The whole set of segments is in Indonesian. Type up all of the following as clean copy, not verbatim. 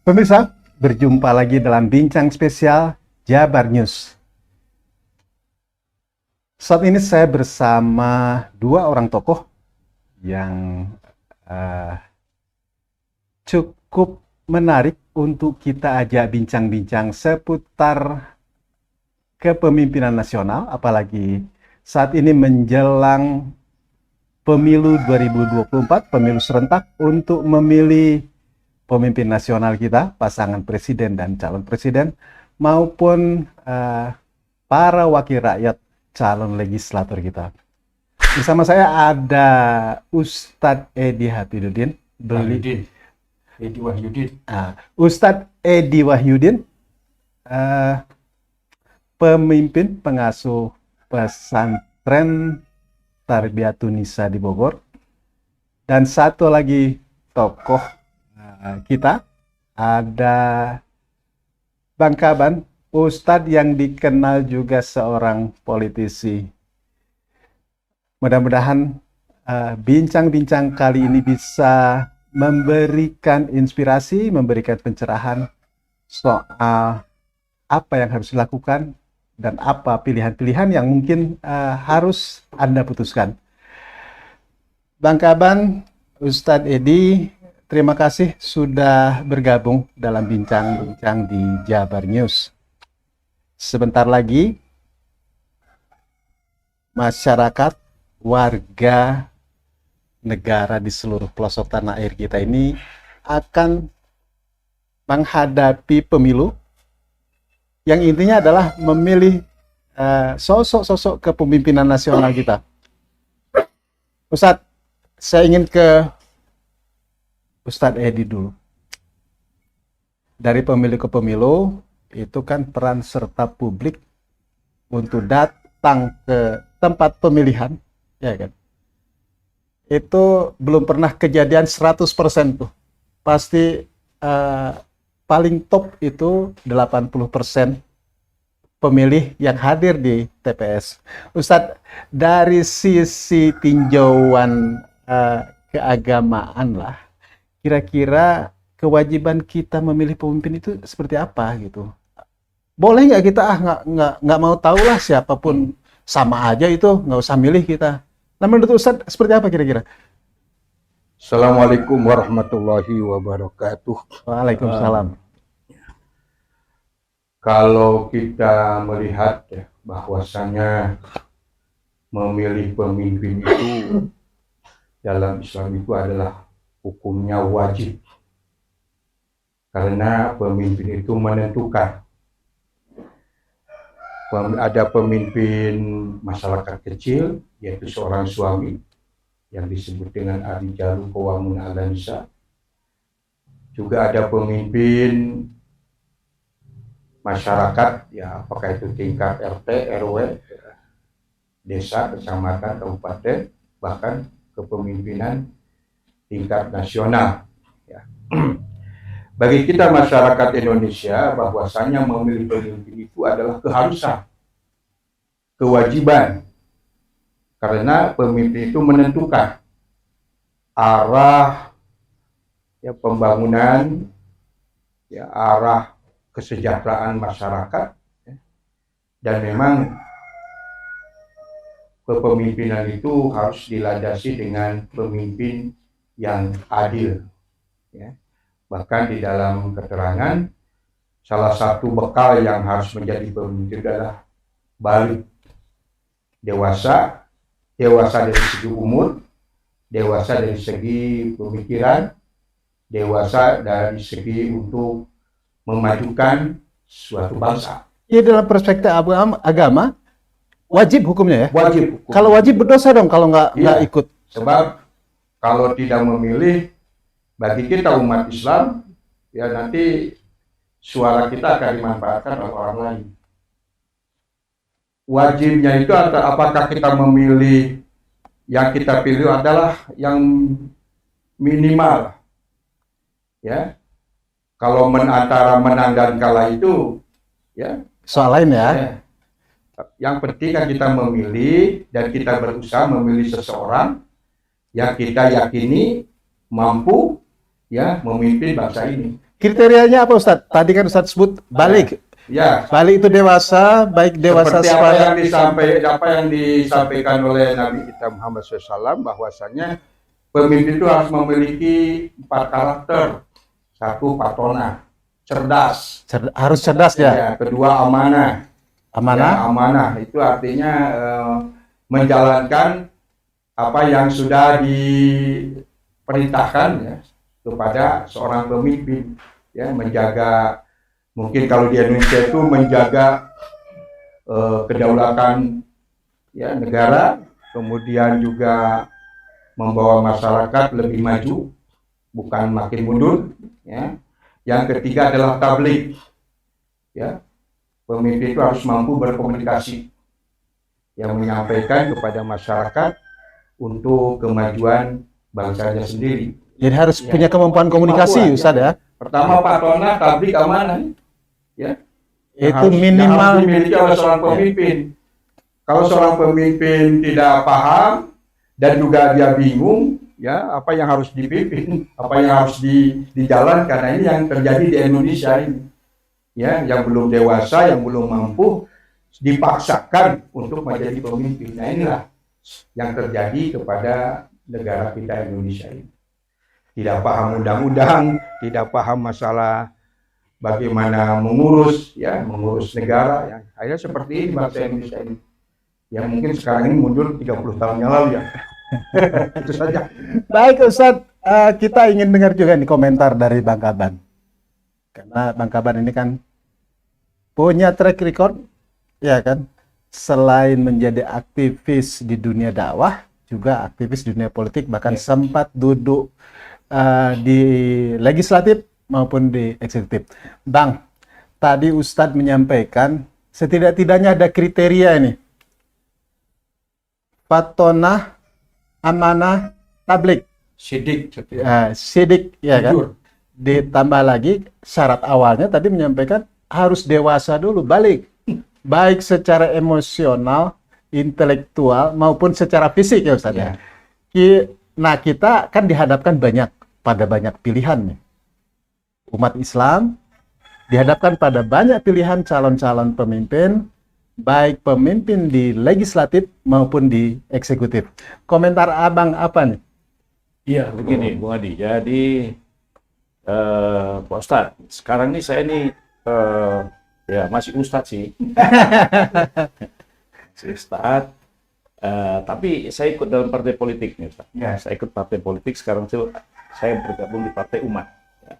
Pemirsa, berjumpa lagi dalam bincang spesial Jabar News. Saat ini saya bersama dua orang tokoh yang cukup menarik untuk kita ajak bincang-bincang seputar kepemimpinan nasional, apalagi saat ini menjelang pemilu 2024, pemilu serentak untuk memilih pemimpin nasional kita, pasangan presiden dan calon presiden, maupun para wakil rakyat calon legislator kita. Bersama saya ada Ustadz Edi Hafidudin. Edi Wahyudin. Ustadz Edi Wahyudin, pemimpin pengasuh pesantren Tarbiyatun Nisa di Bogor. Dan satu lagi tokoh kita, ada Bang Kaban, Ustadz yang dikenal juga seorang politisi. Mudah-mudahan bincang-bincang kali ini bisa memberikan inspirasi, memberikan pencerahan soal apa yang harus dilakukan dan apa pilihan-pilihan yang mungkin harus Anda putuskan. Bang Kaban, Ustadz Edi, terima kasih sudah bergabung dalam bincang-bincang di Jabar News. Sebentar lagi, masyarakat, warga, negara di seluruh pelosok tanah air kita ini akan menghadapi pemilu yang intinya adalah memilih sosok-sosok kepemimpinan nasional kita. Ustadz, saya ingin ke Ustadz Edi dulu. Dari pemilu ke pemilu, itu kan peran serta publik untuk datang ke tempat pemilihan, ya kan? Itu belum pernah kejadian 100% tuh. Pasti paling top itu 80% pemilih yang hadir di TPS. Ustadz, dari sisi tinjauan keagamaan lah, kira-kira kewajiban kita memilih pemimpin itu seperti apa gitu? Boleh nggak kita nggak mau tahu lah siapapun, sama aja itu, nggak usah milih kita. Nah, menurut Ustadz seperti apa kira-kira? Assalamualaikum warahmatullahi wabarakatuh. Waalaikumsalam. Kalau kita melihat bahwasanya memilih pemimpin itu dalam Islam itu adalah hukumnya wajib. Karena pemimpin itu menentukan. Ada pemimpin masyarakat kecil, yaitu seorang suami yang disebut dengan Ar-Rijalu Qawwamuna 'alan Nisa. Juga ada pemimpin masyarakat, ya apakah itu tingkat RT, RW, desa, kecamatan, kabupaten, bahkan kepemimpinan tingkat nasional. Ya. Bagi kita masyarakat Indonesia, bahwasanya memilih pemimpin itu adalah keharusan, kewajiban, karena pemimpin itu menentukan arah pembangunan, arah kesejahteraan masyarakat, dan memang kepemimpinan itu harus dilandasi dengan pemimpin yang adil. Ya. Bahkan di dalam keterangan, salah satu bekal yang harus menjadi pemimpin adalah balik, dewasa dari segi umur, dewasa dari segi pemikiran, dewasa dari segi untuk memajukan suatu bangsa. Ya, dalam perspektif agama, wajib hukumnya ya? Wajib hukum. Kalau wajib berdosa dong kalau nggak ikut. Sebab kalau tidak memilih, bagi kita umat Islam, ya nanti suara kita akan dimanfaatkan oleh orang lain. Wajibnya itu apakah kita memilih, yang kita pilih adalah yang minimal. Ya, kalau antara menang dan kalah itu, ya soal lain ya. Yang penting kan kita memilih dan kita berusaha memilih seseorang yang kita yakini mampu ya memimpin bangsa ini. kriterianya apa Ustadz? Tadi kan Ustadz sebut balik. Ya, Balik itu dewasa, baik dewasa seperti sepanjang apa yang disampaikan oleh Nabi kita Muhammad SAW, bahwasanya pemimpin itu harus memiliki 4 karakter. Satu, patona, cerdas. harus cerdas ya. Ya, kedua, amanah. Amanah. Ya, amanah itu artinya menjalankan apa yang sudah diperintahkan ya kepada seorang pemimpin, ya, menjaga, mungkin kalau di Indonesia itu menjaga kedaulatan ya negara, kemudian juga membawa masyarakat lebih maju, bukan makin mundur, ya. Yang ketiga adalah tabligh, ya. Pemimpin itu harus mampu berkomunikasi, yang menyampaikan kepada masyarakat untuk kemajuan bangsanya sendiri. Jadi harus punya kemampuan komunikasi, Kemampuan, Ustadz ya. Pertama, patona, tabligh, amanah, ya. Itu yang minimal harus dimiliki oleh seorang pemimpin. Kalau seorang pemimpin tidak paham dan juga dia bingung, ya, apa yang harus dipimpin, apa yang harus dijalankan. Nah, ini yang terjadi di Indonesia ini, ya, yang belum dewasa, yang belum mampu, dipaksakan untuk menjadi pemimpin. Nah, inilah yang terjadi kepada negara kita Indonesia ini. Tidak paham undang-undang, tidak paham masalah bagaimana mengurus negara, ya. Akhirnya seperti ini bangsa Indonesia ini. Ya, mungkin sekarang ini mundur 30 tahun yang lalu, ya. Itu saja. baik Ustadz, kita ingin dengar juga nih komentar dari Bang Kaban. Karena Bang Kaban ini kan punya track record, ya kan, selain menjadi aktivis di dunia dakwah, juga aktivis di dunia politik, bahkan sempat duduk di legislatif maupun di eksekutif. Bang, tadi Ustadz menyampaikan setidak-tidaknya ada kriteria ini. Patonah, amanah, tabligh. Sidik, Sidik, ya kan? Jujur. Ditambah lagi syarat awalnya tadi menyampaikan harus dewasa dulu, balik. Baik secara emosional, intelektual, maupun secara fisik ya Ustadz. Ya. Nah, kita kan dihadapkan pada banyak pilihan nih. Umat Islam dihadapkan pada banyak pilihan calon-calon pemimpin, baik pemimpin di legislatif maupun di eksekutif. Komentar Abang apa nih? Iya, begini, Bung Adi. Jadi, Pak Ustadz, sekarang ini saya ini ya masih Ustadz sih. Masih Ustadz, tapi saya ikut dalam partai politik nih, Ustadz. Ya. Saya ikut partai politik, sekarang saya bergabung di Partai Umat. Ya.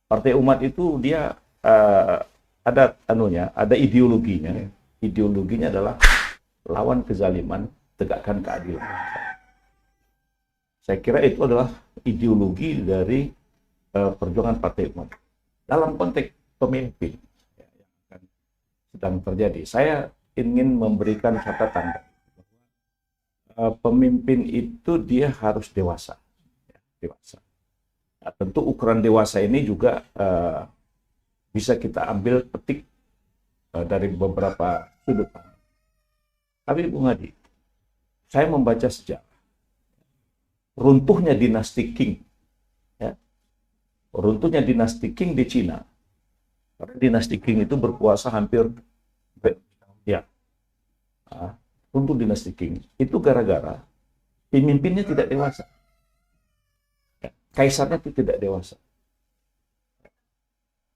Partai Umat itu dia ada ada ideologinya. Ya. Ideologinya adalah lawan kezaliman, tegakkan keadilan. Saya kira itu adalah ideologi dari perjuangan Partai Umat. Dalam konteks pemimpin ya, yang akan sedang terjadi, saya ingin memberikan catatan. Pemimpin itu dia harus dewasa. Ya, dewasa. Nah, tentu ukuran dewasa ini juga bisa kita ambil petik dari beberapa sudut pandang. Tapi Bung Hadi, saya membaca sejarah runtuhnya dinasti Qing, ya. Runtuhnya dinasti Qing di Cina. Karena dinasti Qing itu berkuasa hampir, ya, runtuh dinasti Qing itu gara-gara pemimpinnya tidak dewasa, ya. Kaisarnya itu tidak dewasa.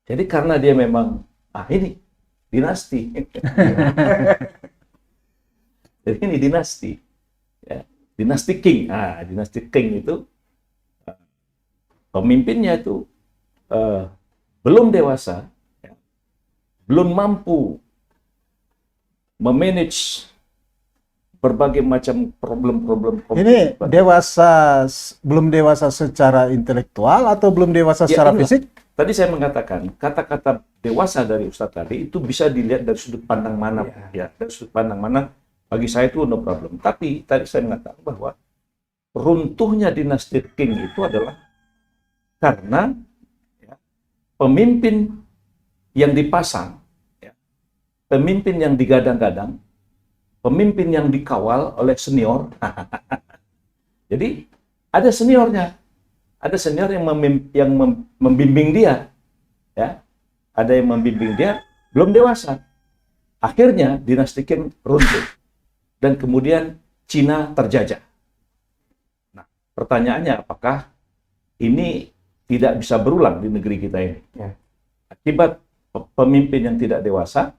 Jadi karena dia memang ini dinasti. Jadi ini dinasti, ya. Dinasti Qing. Dinasti Qing itu pemimpinnya itu belum dewasa, ya. Belum mampu memanage berbagai macam problem-problem. Ini belum dewasa secara intelektual atau belum dewasa secara fisik? Tadi saya mengatakan kata-kata dewasa dari Ustadz tadi itu bisa dilihat dari sudut pandang mana, ya. Dari sudut pandang mana, bagi saya itu no problem. Tapi tadi saya mengatakan bahwa runtuhnya dinasti Qing itu adalah karena, ya, pemimpin yang dipasang, ya, pemimpin yang digadang-gadang, pemimpin yang dikawal oleh senior. Jadi ada seniornya, ada senior yang membimbing dia, ya, ada yang membimbing dia, belum dewasa. Akhirnya dinasti Qing runtuh dan kemudian Cina terjajah. Nah, pertanyaannya apakah ini tidak bisa berulang di negeri kita ini? Ya. Akibat pemimpin yang tidak dewasa,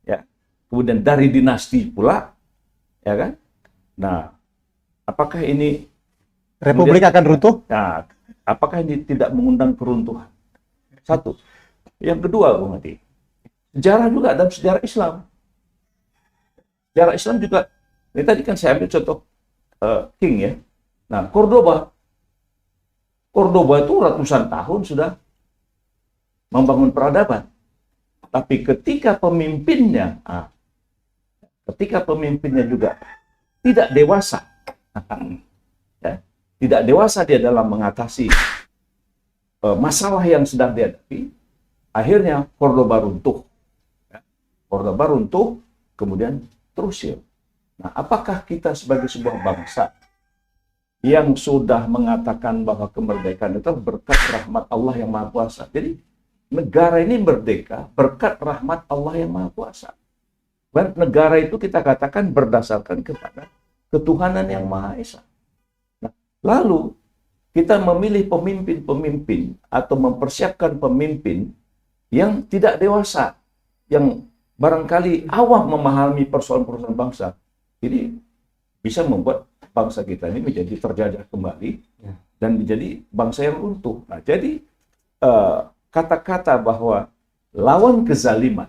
ya, kemudian dari dinasti pula, ya kan? Nah, apakah ini Republik akan runtuh? Nah, apakah ini tidak mengundang keruntuhan? Satu. Yang kedua, Bung Adi, sejarah juga dalam sejarah Islam. Sejarah Islam juga, ini tadi kan saya ambil contoh King ya. Nah, Cordoba itu ratusan tahun sudah membangun peradaban. Tapi ketika pemimpinnya juga tidak dewasa, ya, tidak dewasa dia dalam mengatasi masalah yang sedang dihadapi, akhirnya Cordoba runtuh. Ya. Cordoba runtuh, kemudian terusir. Nah, apakah kita sebagai sebuah bangsa yang sudah mengatakan bahwa kemerdekaan itu berkat rahmat Allah yang Maha Kuasa? Jadi, negara ini merdeka berkat rahmat Allah yang Maha Kuasa. Dan negara itu kita katakan berdasarkan kepada ketuhanan yang Maha Esa. Nah, lalu kita memilih pemimpin-pemimpin atau mempersiapkan pemimpin yang tidak dewasa, yang barangkali awam memahami persoalan-persoalan bangsa. Jadi bisa membuat bangsa kita ini menjadi terjajah kembali dan menjadi bangsa yang runtuh. Nah, jadi kata-kata bahwa lawan kezaliman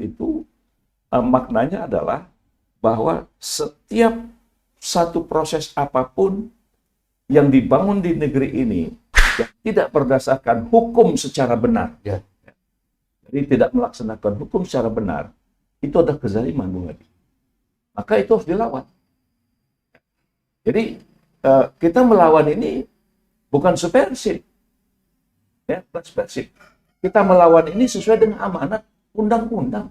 itu maknanya adalah bahwa setiap satu proses apapun yang dibangun di negeri ini yang tidak berdasarkan hukum secara benar, jadi tidak melaksanakan hukum secara benar, itu adalah kezaliman, Bung Adi. Maka itu harus dilawan. Jadi kita melawan ini bukan subversif, ya, bukan subversif. Kita melawan ini sesuai dengan amanat undang-undang.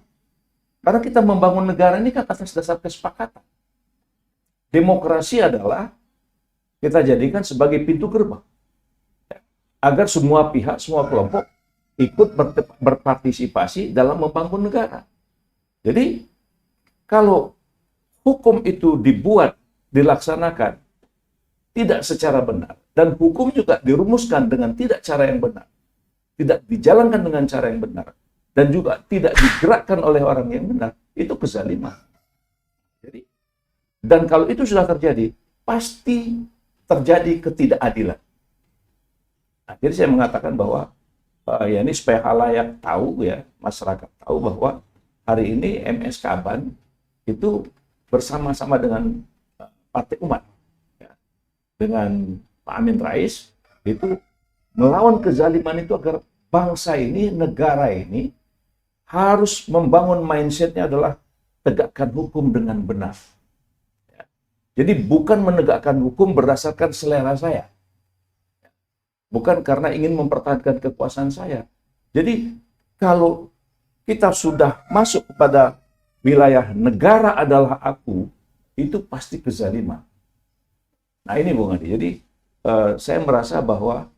Karena kita membangun negara ini kan atas dasar kesepakatan. Demokrasi adalah kita jadikan sebagai pintu gerbang, ya, agar semua pihak, semua kelompok ikut berpartisipasi dalam membangun negara. Jadi kalau hukum itu dibuat, dilaksanakan tidak secara benar, dan hukum juga dirumuskan dengan tidak cara yang benar, tidak dijalankan dengan cara yang benar, dan juga tidak digerakkan oleh orang yang benar, itu kezaliman. Jadi, dan kalau itu sudah terjadi, pasti terjadi ketidakadilan. Nah, jadi saya mengatakan bahwa ya ini supaya halayak tahu, ya, masyarakat tahu bahwa hari ini MS Kaban itu bersama-sama dengan Partai Umat, ya, dengan Pak Amin Rais, itu melawan kezaliman itu agar bangsa ini, negara ini harus membangun mindsetnya adalah tegakkan hukum dengan benar. Ya. Jadi bukan menegakkan hukum berdasarkan selera saya, ya, bukan karena ingin mempertahankan kekuasaan saya. Jadi kalau kita sudah masuk kepada wilayah negara adalah aku, itu pasti kezaliman. Nah ini Bung Adi, jadi saya merasa bahwa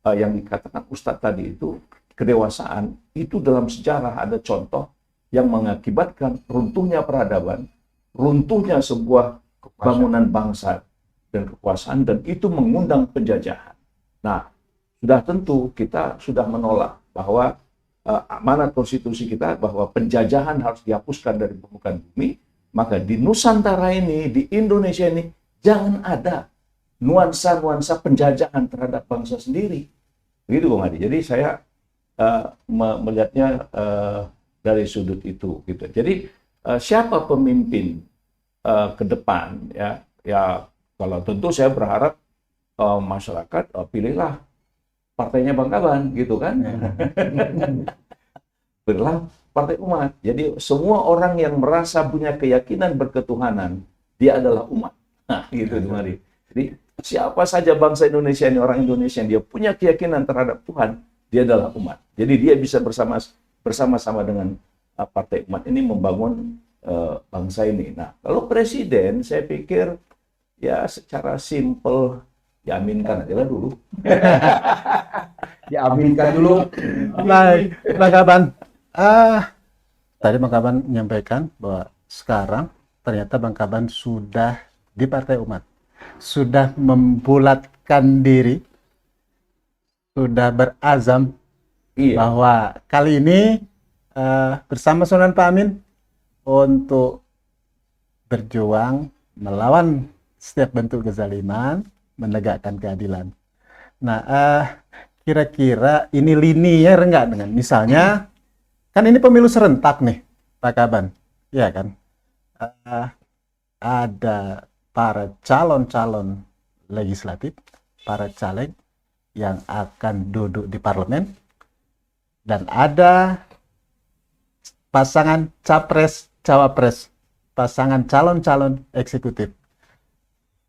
yang dikatakan Ustadz tadi itu, kedewasaan, itu dalam sejarah ada contoh yang mengakibatkan runtuhnya peradaban, runtuhnya sebuah bangunan bangsa dan kekuasaan, dan itu mengundang penjajahan. Nah, sudah tentu kita sudah menolak bahwa amanat konstitusi kita bahwa penjajahan harus dihapuskan dari permukaan bumi, maka di Nusantara ini, di Indonesia ini, jangan ada nuansa-nuansa penjajahan terhadap bangsa sendiri. Begitu Bung Adi. Jadi saya melihatnya dari sudut itu. Gitu. Jadi siapa pemimpin ke depan, ya kalau tentu saya berharap masyarakat pilihlah partainya Bang Kaban, gitu kan? Pilihlah Partai Umat. Jadi semua orang yang merasa punya keyakinan berketuhanan, dia adalah umat. Nah, gitu Mari. Jadi siapa saja bangsa Indonesia ini, orang Indonesia yang dia punya keyakinan terhadap Tuhan, dia adalah umat. Jadi dia bisa bersama-sama dengan Partai Umat ini membangun bangsa ini. Nah, kalau presiden, saya pikir ya secara simpel diaminkan aja lah dulu. diaminkan dulu. Baik, Bang Kaban. Tadi Bang Kaban menyampaikan bahwa sekarang ternyata Bang Kaban sudah di Partai Umat, sudah membulatkan diri, sudah berazam Iya. bahwa kali ini bersama Sunan Pak Amin untuk berjuang melawan setiap bentuk kezaliman, menegakkan keadilan. Nah, kira-kira ini linier enggak dengan misalnya kan ini pemilu serentak nih, Pak Kaban, ya kan? Ada para calon-calon legislatif, para caleg yang akan duduk di parlemen, dan ada pasangan capres, cawapres, pasangan calon-calon eksekutif.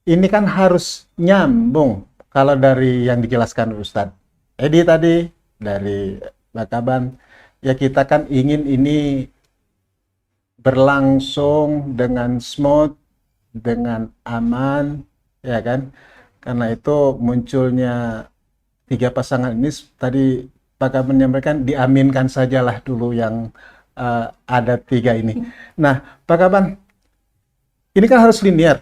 Ini kan harus nyambung kalau dari yang dijelaskan Ustadz Edi tadi, dari Pak Kaban, ya kita kan ingin ini berlangsung dengan smooth, dengan aman, ya kan? Karena itu munculnya 3 pasangan ini tadi Pak Kaban menyampaikan diaminkan sajalah dulu yang ada 3 ini. Nah, Pak Kaban, ini kan harus linear.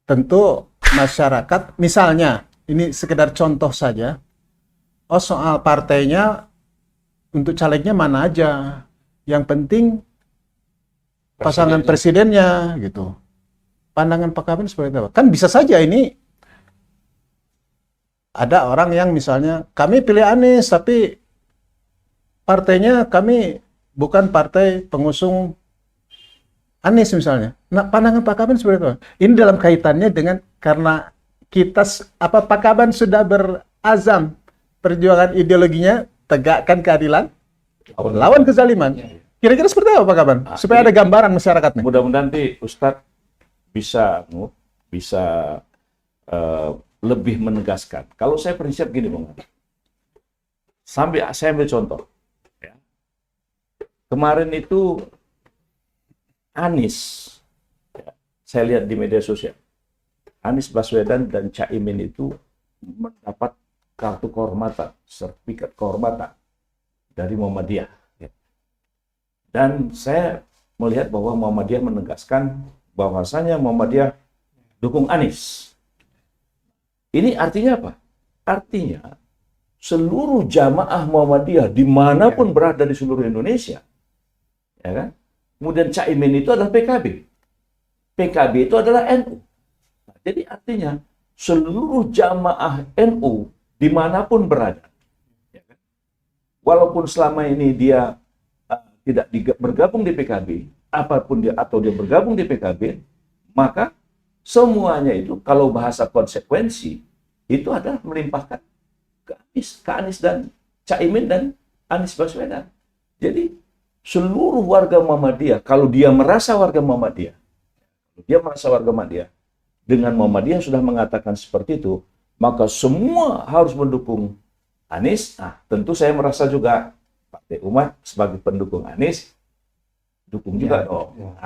Tentu masyarakat, misalnya, ini sekedar contoh saja, soal partainya, untuk calegnya mana aja, yang penting pasangan presidennya, gitu. Pandangan Pak Kaban seperti apa? Kan bisa saja ini, ada orang yang misalnya, kami pilih Anies, tapi partainya kami bukan partai pengusung Anies misalnya. Nah, pandangan Pak Kaban seperti itu. Ini dalam kaitannya dengan karena kita Pak Kaban sudah berazam perjuangan ideologinya tegakkan keadilan, lawan kezaliman. Kira-kira seperti apa Pak Kaban? Supaya ada gambaran masyarakat nih. Mudah-mudahan nanti Ustadz bisa lebih menegaskan. Kalau saya prinsip gini, Bang. Sampai saya ambil contoh. Ya. Kemarin itu Anies, ya, saya lihat di media sosial, Anies Baswedan dan Caimin itu mendapat kartu kehormatan, sertifikat kehormatan dari Muhammadiyah. Ya. Dan saya melihat bahwa Muhammadiyah menegaskan bahwasanya Muhammadiyah dukung Anies. Ini artinya apa? Artinya seluruh jamaah Muhammadiyah dimanapun berada di seluruh Indonesia, ya kan? Kemudian Caimin itu adalah PKB. PKB itu adalah NU. Nah, jadi artinya seluruh jamaah NU dimanapun berada, ya kan? Walaupun selama ini dia tidak bergabung di PKB, apapun dia atau dia bergabung di PKB, maka semuanya itu kalau bahasa konsekuensi itu adalah melimpahkan ke Anies dan Caimin dan Anies Baswedan. Jadi seluruh warga Muhammadiyah, kalau dia merasa warga Muhammadiyah, dengan Muhammadiyah sudah mengatakan seperti itu, maka semua harus mendukung Anies. Nah, tentu saya merasa juga Partai Umat sebagai pendukung Anies, dukung juga dong.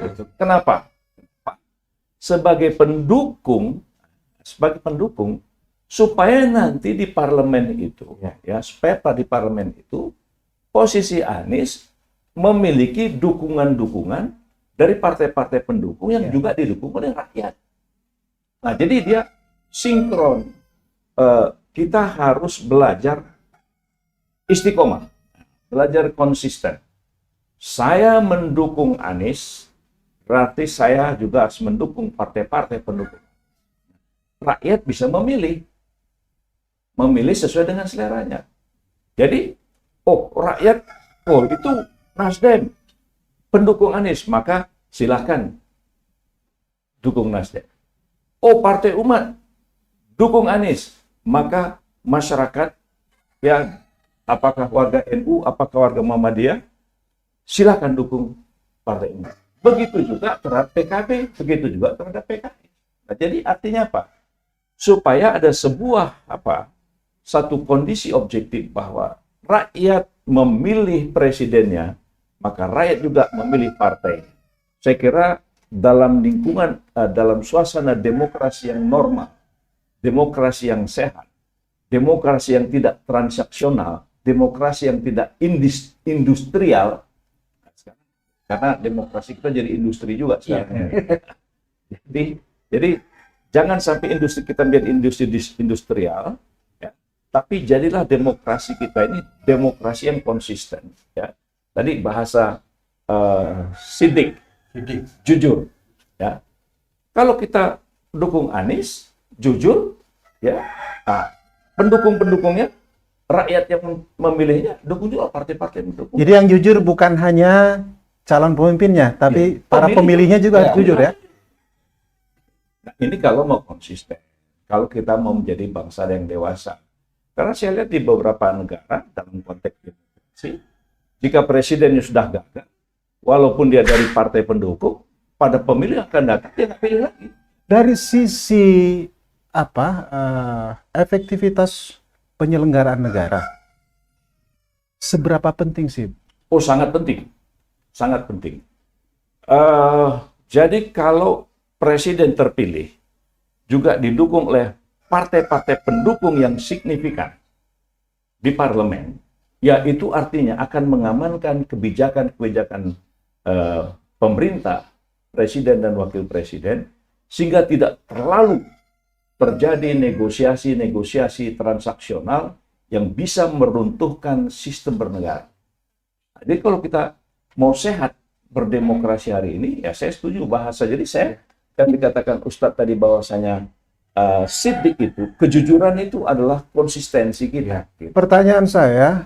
Gitu. Kenapa? Sebagai pendukung, supaya nanti di parlemen itu, supaya di parlemen itu, posisi Anies memiliki dukungan-dukungan dari partai-partai pendukung yang juga didukung oleh rakyat. Nah, jadi dia sinkron. Kita harus belajar istiqomah, belajar konsisten. Saya mendukung Anies, berarti saya juga harus mendukung partai-partai pendukung. Rakyat bisa memilih sesuai dengan seleranya. Jadi, rakyat, itu Nasdem, pendukung Anies, maka silakan dukung Nasdem. Partai Umat, dukung Anies, maka masyarakat yang apakah warga NU, apakah warga Muhammadiyah, silakan dukung Partai Umat. Begitu juga terhadap PKB, begitu juga terhadap PKI. Nah, jadi artinya apa? Supaya ada satu kondisi objektif bahwa rakyat memilih presidennya, maka rakyat juga memilih partai. Saya kira dalam lingkungan, dalam suasana demokrasi yang normal, demokrasi yang sehat, demokrasi yang tidak transaksional, demokrasi yang tidak industrial, karena demokrasi kita jadi industri juga sekarang. Jadi jangan sampai industri kita menjadi industri industrial, ya. Tapi jadilah demokrasi kita ini demokrasi yang konsisten. Ya. Tadi bahasa sidik, jujur. Ya. Kalau kita dukung Anies, jujur, ya, pendukung-pendukungnya, rakyat yang memilihnya, dukung juga partai-partai pendukung. Jadi yang jujur bukan hanya calon pemimpinnya, tapi para pemilihnya juga jujur ya. Nah, ini kalau mau konsisten, kalau kita mau menjadi bangsa yang dewasa. Karena saya lihat di beberapa negara dalam konteks demokrasi, jika presidennya sudah gagal, walaupun dia dari partai pendukung, pada pemilih akan datang dia nggak pilih lagi. Dari sisi efektivitas penyelenggaraan negara, seberapa penting sih? Oh, sangat penting, sangat penting. Jadi kalau presiden terpilih juga didukung oleh partai-partai pendukung yang signifikan di parlemen, ya itu artinya akan mengamankan kebijakan-kebijakan pemerintah, presiden dan wakil presiden, sehingga tidak terlalu terjadi negosiasi-negosiasi transaksional yang bisa meruntuhkan sistem bernegara. Jadi kalau kita mau sehat berdemokrasi hari ini, ya saya setuju bahasa. Jadi saya kan dikatakan Ustadz tadi bahwasanya sidik itu, kejujuran itu adalah konsistensi kita. Gitu. Pertanyaan saya,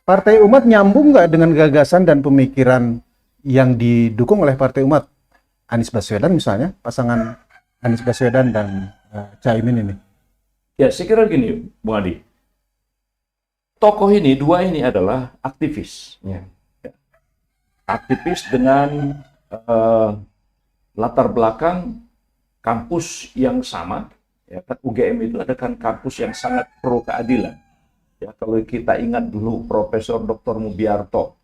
Partai Umat nyambung nggak dengan gagasan dan pemikiran yang didukung oleh Partai Umat? Anies Baswedan misalnya, pasangan Anies Baswedan dan Caimin ini. Ya, saya kira gini, Bung Adi. Tokoh ini, dua ini adalah aktivis. Ya. Aktivis dengan latar belakang kampus yang sama. Ya, UGM itu adalah kampus yang sangat pro keadilan. Ya, kalau kita ingat dulu Profesor Dr. Mubiarto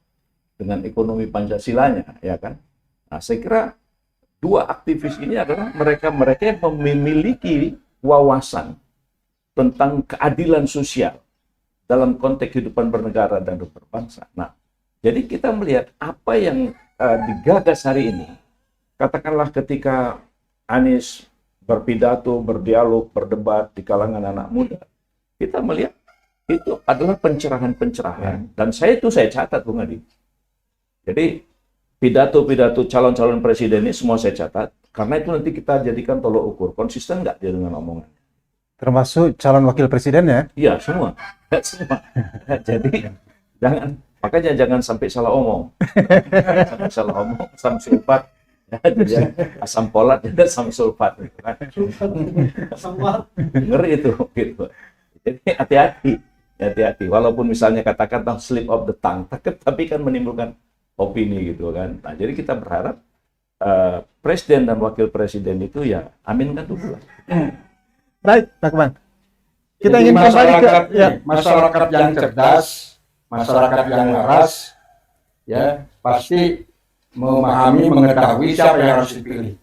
dengan ekonomi Pancasilanya, ya kan. Nah, saya kira dua aktivis ini adalah mereka-mereka yang memiliki wawasan tentang keadilan sosial dalam konteks kehidupan bernegara dan berbangsa. Nah, jadi kita melihat apa yang digagas hari ini. Katakanlah ketika Anies berpidato, berdialog, berdebat di kalangan anak muda, kita melihat itu adalah pencerahan-pencerahan. Dan saya catat, Bung Adi. Jadi pidato-pidato calon-calon presiden ini semua saya catat, karena itu nanti kita jadikan tolok ukur, konsisten nggak dia dengan omongan. Termasuk calon wakil presiden ya? Iya, semua. Semua. Jadi makanya jangan sampai salah omong. Sampai salah omong, asam sulfat. Ya, asam folat, jadi asam sulfat. Ngeri itu. Gitu. Jadi hati-hati. Walaupun misalnya katakan slip of the tongue, tapi kan menimbulkan opini gitu kan. Nah, jadi kita berharap presiden dan wakil presiden itu ya aminkan dulu lah. Baik, Pak Kemang. Kita Jadi ingin kembali ke masyarakat yang cerdas, masyarakat yang waras, ya pasti memahami, mengetahui siapa yang harus dipilih.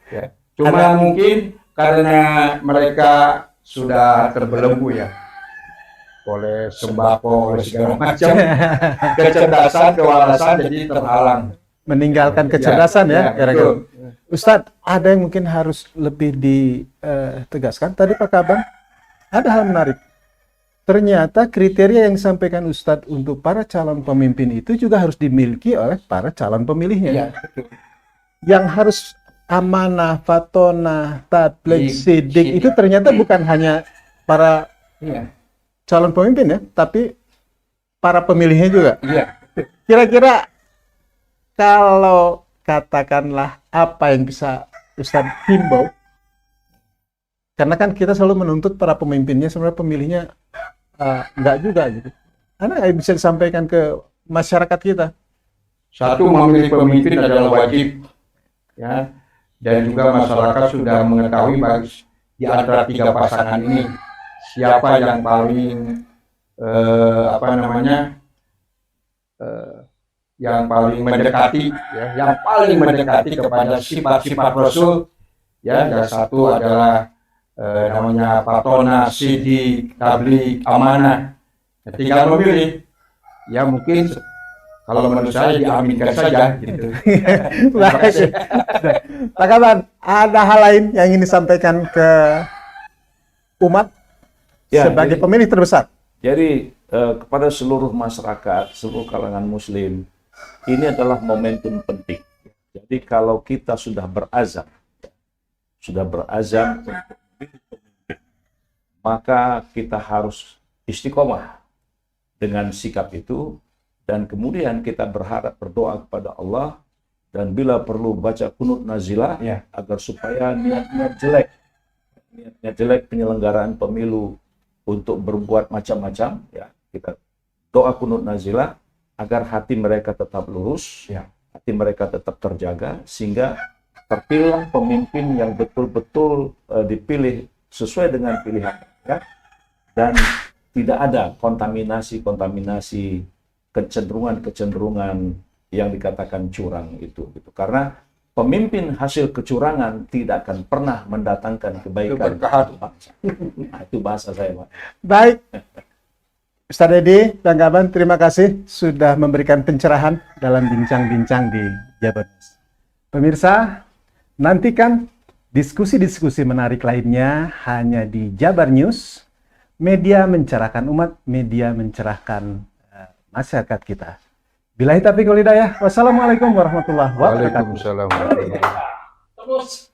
Ya. Cuma mungkin karena mereka sudah terbelenggu ya oleh sembako, oleh segala macam, kecerdasan, kewarasan jadi terhalang. meninggalkan kecerdasan ya, kira-kira. betul. Ustadz, ada yang mungkin harus lebih ditegaskan. Tadi Pak Kabang, ada hal menarik. Ternyata kriteria yang disampaikan Ustadz untuk para calon pemimpin itu juga harus dimiliki oleh para calon pemilihnya. Iya, betul. Yang harus amanah, fatonah, tablek, sidik, itu ternyata bukan hanya para Iya. calon pemimpin ya, tapi para pemilihnya juga. Iya. Kira-kira kalau katakanlah apa yang bisa Ustadz himbau, karena kan kita selalu menuntut para pemimpinnya, sebenarnya pemilihnya enggak juga gitu. Karena bisa disampaikan ke masyarakat kita. Satu, memilih pemimpin adalah wajib, ya, dan juga masyarakat sudah mengetahui di antara tiga pasangan ini siapa yang paling yang paling mendekati, ya, yang paling mendekati kepada sifat-sifat Rasul, ya. Yang satu adalah namanya Patona, Sidik, Tablik, Amanah. Tinggal memilih. Ya mungkin kalau menurut saya diaminkan saja gitu. Baik. Pak Kaban, ada hal lain yang ingin disampaikan ke umat Ya, sebagai jadi- pemilih terbesar? Jadi kepada seluruh masyarakat, seluruh kalangan Muslim, ini adalah momentum penting. Jadi kalau kita sudah berazam untuk memilih pemimpin, maka kita harus istiqomah dengan sikap itu, dan kemudian kita berdoa kepada Allah, dan bila perlu baca kunut nazilah Ya. agar supaya niat-niat jelek penyelenggaraan pemilu untuk berbuat macam-macam, ya kita doa kunut nazilah agar hati mereka tetap lurus, Ya. hati mereka tetap terjaga, sehingga terpilih pemimpin yang betul-betul dipilih sesuai dengan pilihan mereka, dan tidak ada kontaminasi kecenderungan yang dikatakan curang itu gitu. Karena pemimpin hasil kecurangan tidak akan pernah mendatangkan kebaikan Keberkahan. untuk bangsa. Nah, itu bahasa saya, Pak. Baik, Ustaz Dedi dan Kaban, terima kasih sudah memberikan pencerahan dalam bincang-bincang di Jabar News. Pemirsa, nantikan diskusi-diskusi menarik lainnya hanya di Jabar News. Media mencerahkan umat, media mencerahkan masyarakat kita. Billahi taufiq wal hidayah. Wassalamualaikum warahmatullahi wabarakatuh. Waalaikumsalam. Terus.